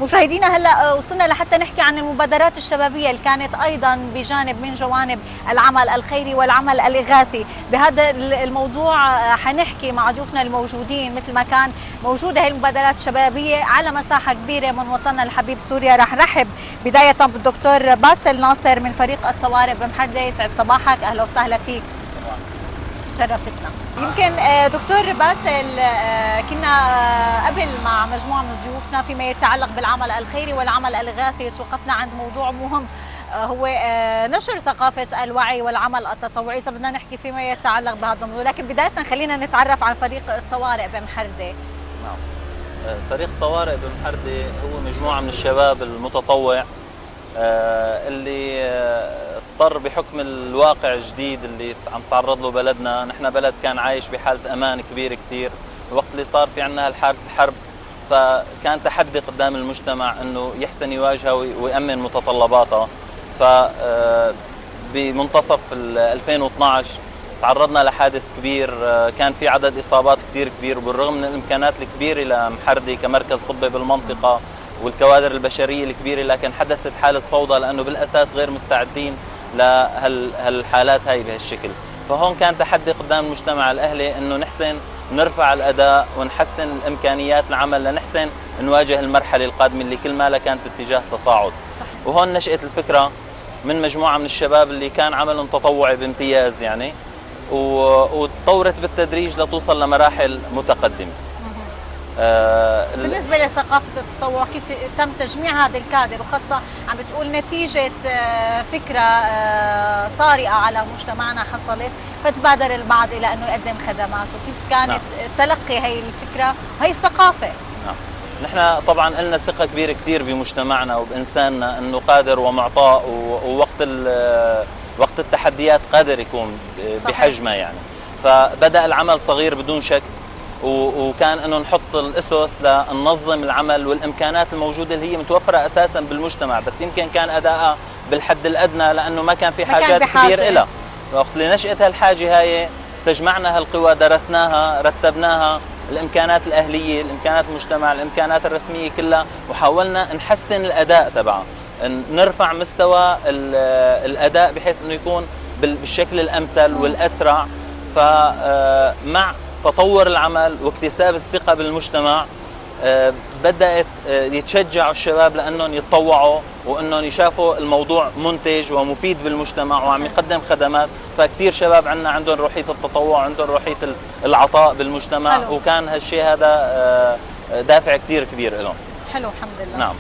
مشاهدينا هلا وصلنا لحتى نحكي عن المبادرات الشبابيه اللي كانت ايضا بجانب من جوانب العمل الخيري والعمل الاغاثي. بهذا الموضوع حنحكي مع ضيوفنا الموجودين مثل ما كان موجوده هي المبادرات الشبابيه على مساحه كبيره من وطننا الحبيب سوريا. رح نرحب بدايه بالدكتور باسل ناصر من فريق الطوارئ بمحردة. يسعد صباحك، اهلا وسهلا فيك. شرفتنا. يمكن دكتور باسل، كنا قبل مع مجموعة من ضيوفنا فيما يتعلق بالعمل الخيري والعمل الإغاثي، توقفنا عند موضوع مهم هو نشر ثقافة الوعي والعمل التطوعي. إذا بدنا نحكي فيما يتعلق بهذا الموضوع، لكن بداية خلينا نتعرف عن فريق الطوارئ بمحردة. نعم، فريق الطوارئ بمحردة هو مجموعة من الشباب المتطوع اللي اضطر بحكم الواقع الجديد اللي عم تعرض له بلدنا. نحن بلد كان عايش بحالة أمان كبير كتير، الوقت اللي صار في عنا هالحالة الحرب، فكان تحدي قدام المجتمع أنه يحسن يواجهها ويأمن متطلباتها. ف بمنتصف 2012 تعرضنا لحادث كبير، كان في عدد إصابات كتير كبير، وبالرغم من الإمكانات الكبيرة لمحردة كمركز طبي بالمنطقة والكوادر البشرية الكبيرة، لكن حدثت حالة فوضى لأنه بالأساس غير مستعدين لهالحالات هاي بهالشكل. فهون كان تحدي قدام المجتمع الأهلي أنه نحسن نرفع الأداء ونحسن الإمكانيات العمل لنحسن نواجه المرحلة القادمة اللي كل ما كانت باتجاه تصاعد. وهون نشأت الفكرة من مجموعة من الشباب اللي كان عملهم تطوعي بامتياز يعني، وتطورت بالتدريج لتوصل لمراحل متقدمة. بالنسبة لثقافة التطوع، كيف تم تجميع هذا الكادر، وخاصة عم بتقول نتيجة فكرة طارئة على مجتمعنا حصلت فتبادر البعض إلى أنه يقدم خدمات، وكيف كانت تلقي هي الفكرة هي الثقافة؟ نعم، نحن طبعا لنا ثقة كبيرة كثير بمجتمعنا وبإنساننا أنه قادر ومعطاء، وقت التحديات قادر يكون بحجمها يعني. فبدأ العمل صغير بدون شك، وكان انه نحط الاسس لننظم العمل والامكانات الموجوده اللي هي متوفره اساسا بالمجتمع، بس يمكن كان ادائها بالحد الادنى لانه ما كان في حاجات كبير لها. وقت اللي نشأت هالحاجه هاي استجمعنا هالقوى، درسناها، رتبناها، الامكانات الاهليه، الامكانات المجتمع، الامكانات الرسميه كلها، وحاولنا نحسن الاداء تبعها، نرفع مستوى الاداء بحيث انه يكون بالشكل الامثل والاسرع. فمع تطور العمل واكتساب الثقة بالمجتمع بدأت يتشجعوا الشباب لأنهم يتطوعوا وأنهم يشافوا الموضوع منتج ومفيد بالمجتمع وعم يقدم خدمات. فكتير شباب عندنا عندهم روحية التطوع، عندهم روحية العطاء بالمجتمع. حلو. وكان هالشيء هذا دافع كتير كبير لهم. حلو، الحمد لله. نعم.